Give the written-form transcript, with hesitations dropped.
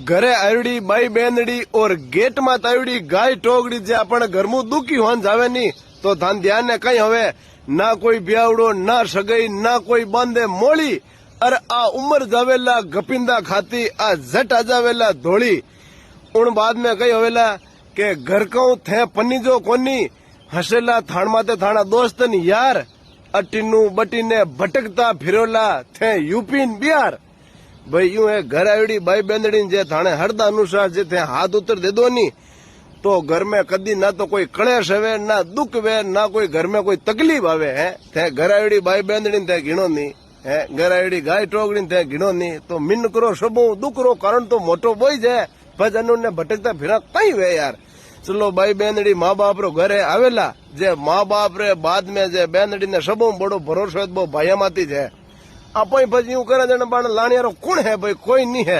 ઘરે આવડી બાઈ બેનડી ઓર ગેટમાં તાવડી ગાય ટોગડી જે આપણે ઘરમું દુખી હોન જાવે ની તો ધન ધ્યાન ને કઈ હવે ના કોઈ બ્યાવડો ના સગાઈ ના કોઈ બાંધે મોળી અરે આ ઉંમર જાવેલા ગપિંદા ખાતી આ જટ આજાવેલા ધોળી ઉણ બાદ મેં કઈ હવેલા કે ઘર કહું થે પન્નીજો કોની હસેલા થાણમાં તે થાણા દોસ્ત ની યાર અટીનું બટીને ભટકતા ફિરોલા થે યુપી ને બિહાર ભાઈ यूं है घर आवड़ी बाई बेंदड़ी जे थाने हरदा अनुसार जे थे हाथ उतर दे दो नहीं तो घर में कदी ना तो कोई कलेश हवे ना दुख वे ना कोई घर में कोई तकलीफ आवे है थे घर आवड़ी बाई बेंदड़ी थे घीणो नहीं है घर आवड़ी गाय टोकड़ी थे घीणो नहीं तो मिन करो सबो दुख रो कारण तो मोटो बोई जाए भजन ने भटकता फिरा कई वे यार चलो बाई बेंदड़ी माँ बाप रो घरे आवेला जे माँ बाप रे बाद में जे बेंदड़ी ने सबो बड़ो भरोसो बो भाया माती है आप પછી હું કરે છે લાણિયારો કોણ હે ભાઈ કોઈ નહીં હે